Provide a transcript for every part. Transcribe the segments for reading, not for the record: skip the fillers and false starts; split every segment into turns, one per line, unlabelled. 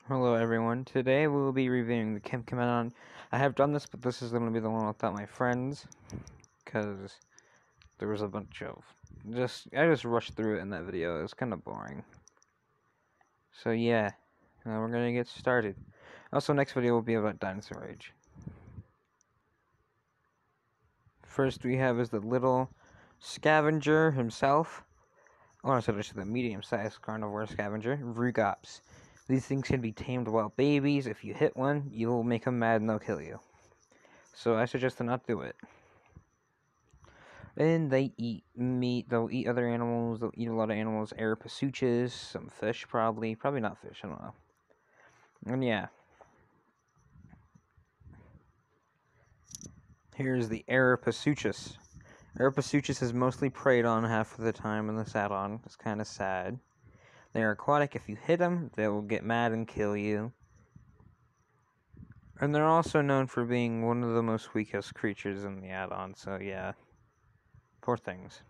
Hello everyone, today we will be reviewing the addon. I have done this, but this is going to be the one without my friends, because there was a bunch of, I just rushed through it in that video. It was kind of boring. So yeah, now we're going to get started. Also, next video will be about Dinosaur Age. First we have is the little scavenger himself, or I should say the medium-sized carnivore scavenger, Rugops. These things can be tamed while babies. If you hit one, you'll make them mad and they'll kill you. So I suggest to not do it. And they eat meat, they'll eat other animals, they'll eat a lot of animals, hooches, some fish probably not fish, I don't know. And yeah. Here's the hooches. Hooches is mostly preyed on half of the time in this add-on. It's kind of sad. They are aquatic. If you hit them, they will get mad and kill you. And they're also known for being one of the most weakest creatures in the add-on, so yeah. Poor things.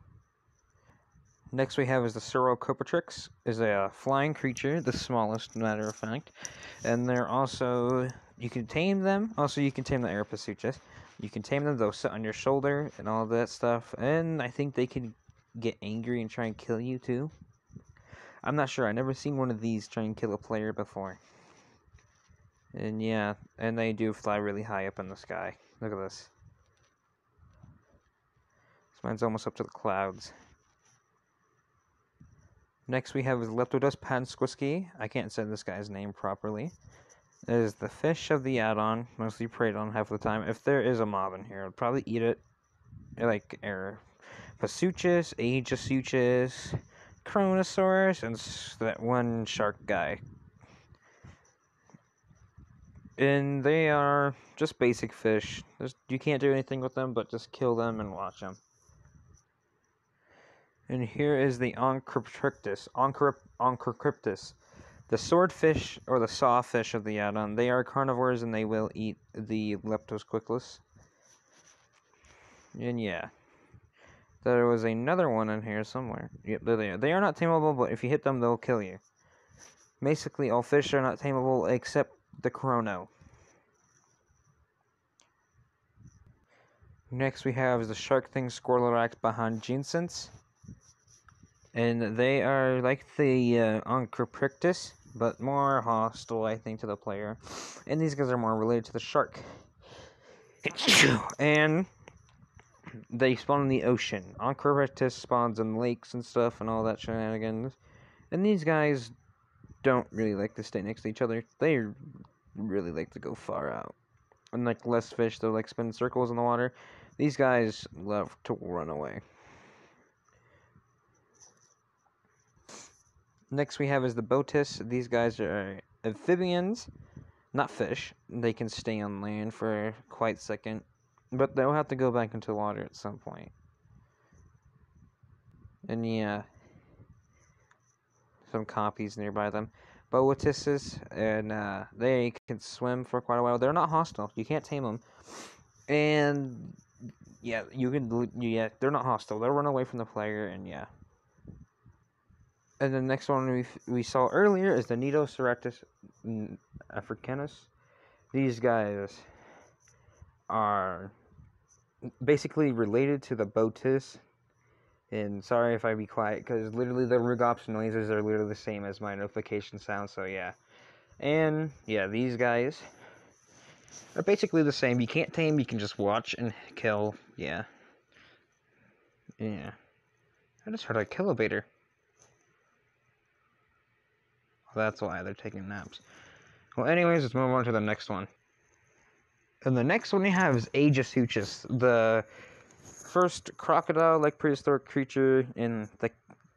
Next we have is the kopatrix, is a flying creature, the smallest, matter of fact. And they're also, you can tame them. Also, you can tame the hooches. You can tame them, they'll sit on your shoulder and all that stuff. And I think they can get angry and try and kill you too. I'm not sure, I've never seen one of these try and kill a player before. And yeah, and they do fly really high up in the sky. Look at this. This mine's almost up to the clouds. Next we have is lepto dustpan. I can't say this guy's name properly. It is the fish of the add-on, mostly preyed on half of the time. If there is a mob in here, I'd probably eat it. Like pasuchus, aegis, Kronosaurus, and that one shark guy. And they are just basic fish. You can't do anything with them, but just kill them and watch them. And here is the Oncorcryptus. The swordfish, or the sawfish of the add-on. They are carnivores and they will eat the leptosquicklus. And yeah. There was another one in here somewhere. Yep, they're there. They are not tameable, but if you hit them, they'll kill you. Basically, all fish are not tameable except the chrono. Next we have the shark thing Squirrelax behind Ginsens. And they are like the Oncorcryptus, but more hostile, I think, to the player. And these guys are more related to the shark. And they spawn in the ocean. Oncorcryptus spawns in lakes and stuff and all that shenanigans. And these guys don't really like to stay next to each other. They really like to go far out. Unlike less fish, they'll like spin circles in the water. These guys love to run away. Next we have is the botus. These guys are amphibians, not fish. They can stay on land for quite a second, but they'll have to go back into the water at some point. And yeah, some copies nearby them. Botuses, and they can swim for quite a while. They're not hostile. You can't tame them. And yeah, they're not hostile. They'll run away from the player, and yeah. And the next one we saw earlier is the Carnotasaurus africanus. These guys are basically related to the botus. And sorry if I be quiet, because literally the Rugops noises are literally the same as my notification sound, so yeah. And yeah, these guys are basically the same. You can't tame, you can just watch and kill, yeah. Yeah. I just heard a kilobator. That's why they're taking naps. Well, anyways, let's move on to the next one. And the next one we have is aegis hooches, the first crocodile-like prehistoric creature in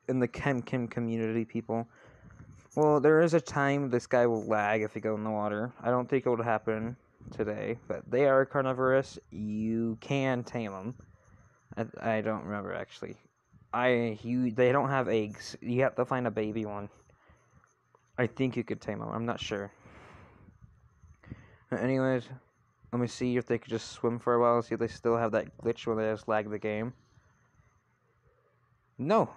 the chem community, people. Well, there is a time this guy will lag if you go in the water. I don't think it would happen today, but they are carnivorous. You can tame them. I don't remember, actually. They don't have eggs. You have to find a baby one. I think you could tame them. I'm not sure. Anyways, let me see if they could just swim for a while. See if they still have that glitch where they just lag the game. No.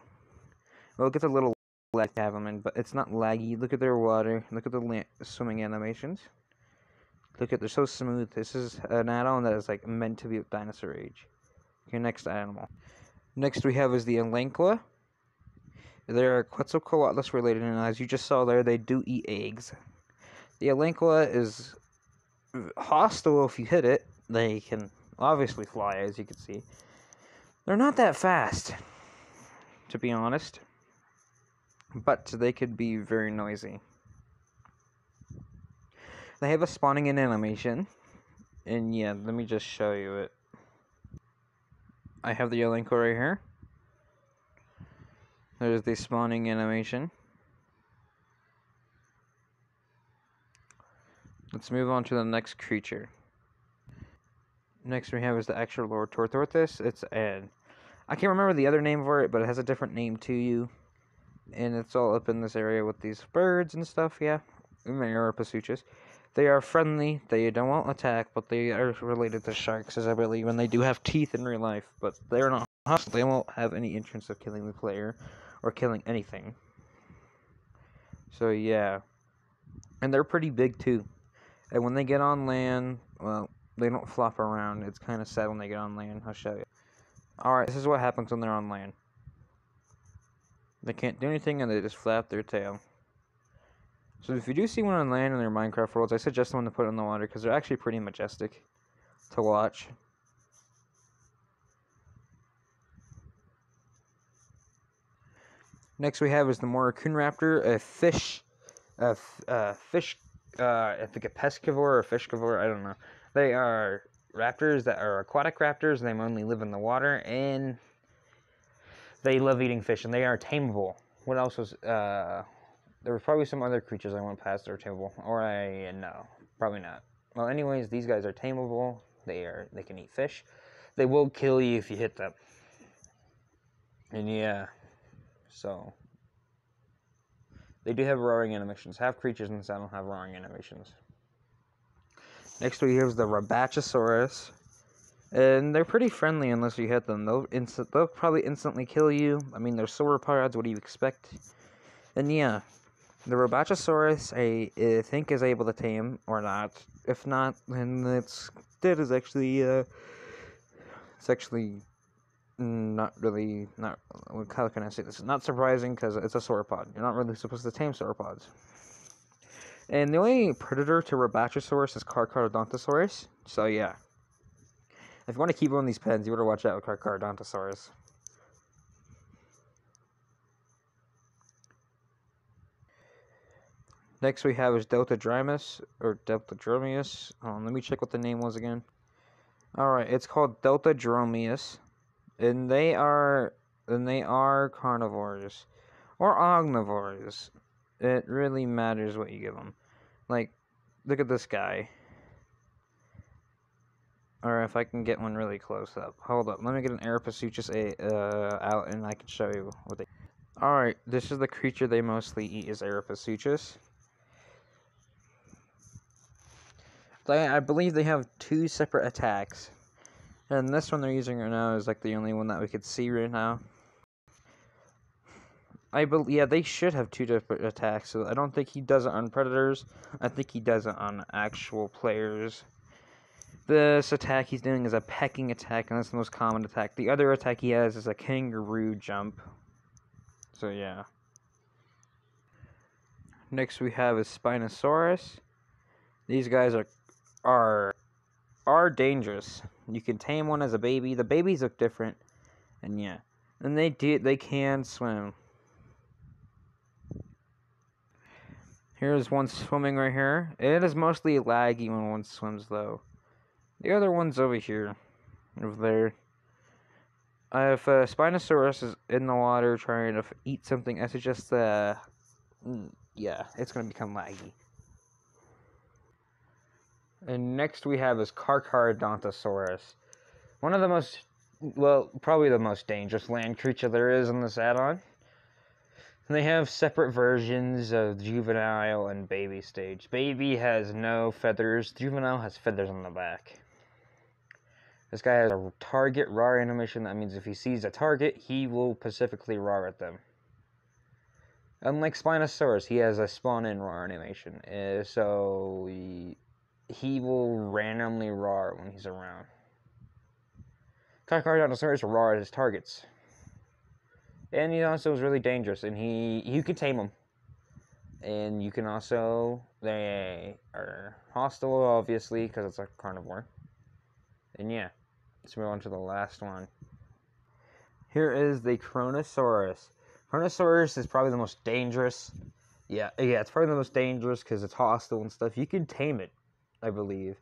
Well, it gets a little like to have them in, but it's not laggy. Look at their water. Look at the swimming animations. Look at, they're so smooth. This is an add-on that is like meant to be with dinosaur age. Okay, next animal. Next we have is the alinqua. They're Quetzalcoatlus related, and as you just saw there, they do eat eggs. The alinqua is hostile if you hit it. They can obviously fly, as you can see. They're not that fast, to be honest, but they could be very noisy. They have a spawning in animation, and yeah, let me just show you it. I have the alinqua right here. There's the spawning animation. Let's move on to the next creature. Next we have is the actual Lord Tortoise. It's an, I can't remember the other name for it, but it has a different name to you. And it's all up in this area with these birds and stuff, yeah. And they are pasuchus. They are friendly, they don't attack, but they are related to sharks, as I believe, and they do have teeth in real life, but they're not hostile. They won't have any interest of killing the player, or killing anything. So yeah. And they're pretty big too. And when they get on land, well, they don't flop around. It's kind of sad when they get on land. I'll show you. Alright, this is what happens when they're on land. They can't do anything and they just flap their tail. So if you do see one on land in their Minecraft worlds, I suggest the one to put in the water because they're actually pretty majestic to watch. Next we have is the moroccanraptor, a fish, I think a pescivore or fishcivore, I don't know. They are raptors that are aquatic raptors. They only live in the water, and they love eating fish, and they are tameable. What else was, there was probably some other creatures I went past that are tameable, or no, probably not. Well, anyways, these guys are tameable. They can eat fish. They will kill you if you hit them. And yeah, so they do have roaring animations. Half creatures in this don't have roaring animations. Next we have the rebachosaurus, and they're pretty friendly unless you hit them. They'll probably instantly kill you. I mean, they're sauropods. What do you expect? And yeah, the rebachosaurus I think is able to tame or not. If not, then it's actually it's actually not really, how can I say this? Not surprising because it's a sauropod. You're not really supposed to tame sauropods. And the only predator to rebachosaurus is Carnotasaurus. So yeah, if you want to keep one of these pens, you better watch out with Carnotasaurus. Next we have is germius. Let me check what the name was again. Alright, it's called germius. And they are carnivores or omnivores. It really matters what you give them. Like, look at this guy. Or if I can get one really close up. Hold up, let me get an Pasuchus out and I can show you what they. Alright, this is the creature they mostly eat, is Pasuchus. I believe they have 2 separate attacks. And this one they're using right now is like the only one that we could see right now. Yeah, they should have 2 different attacks. So I don't think he does it on predators. I think he does it on actual players. This attack he's doing is a pecking attack, and that's the most common attack. The other attack he has is a kangaroo jump. So yeah. Next we have is Spinosaurus. These guys are dangerous. You can tame one as a baby. The babies look different, and yeah, and they can swim. Here's one swimming right here. It is mostly laggy when one swims though. The other one's over here, over there. If a Spinosaurus is in the water trying to eat something, I suggest yeah, it's gonna become laggy. And next we have is Carnotasaurus. One of the most, well, probably the most dangerous land creature there is in this add-on. They have separate versions of juvenile and baby stage. Baby has no feathers. Juvenile has feathers on the back. This guy has a target roar animation. That means if he sees a target, he will specifically roar at them. Unlike Spinosaurus, he has a spawn-in roar animation, so he will randomly roar when he's around. Carnotasaurus will roar at his targets. And he also is really dangerous, and you can tame him. And you can also, they are hostile, obviously, because it's a carnivore. And yeah, let's move on to the last one. Here is the Kronosaurus. Kronosaurus is probably the most dangerous. Yeah, it's probably the most dangerous because it's hostile and stuff. You can tame it, I believe.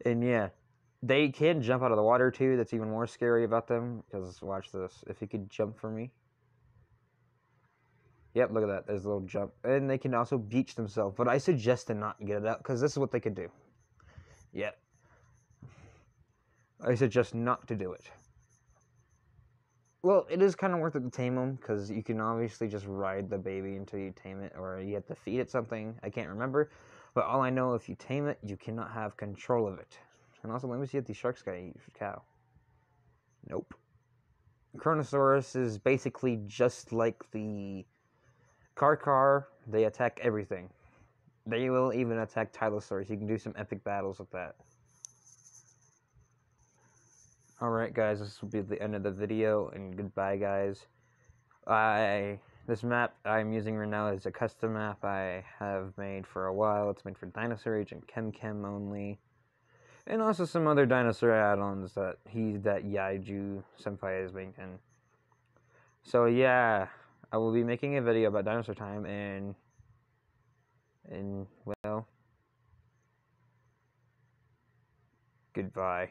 And yeah, they can jump out of the water too. That's even more scary about them. Because watch this. If he could jump for me. Yep, look at that. There's a little jump. And they can also beach themselves. But I suggest to not get it out because this is what they could do. Yeah. I suggest not to do it. Well, it is kind of worth it to tame them because you can obviously just ride the baby until you tame it, or you have to feed it something. I can't remember, but all I know, if you tame it, you cannot have control of it. And also, let me see if these sharks gotta eat cow. Nope. Kronosaurus is basically just like the Car. They attack everything. They will even attack Tylosaurus. You can do some epic battles with that. Alright guys, this will be the end of the video, and goodbye guys. This map I'm using right now is a custom map I have made for a while. It's made for Dinosaur Age and Chem only. And also some other dinosaur add-ons that Yaiju Senpai is making. So yeah, I will be making a video about dinosaur time, and well, goodbye.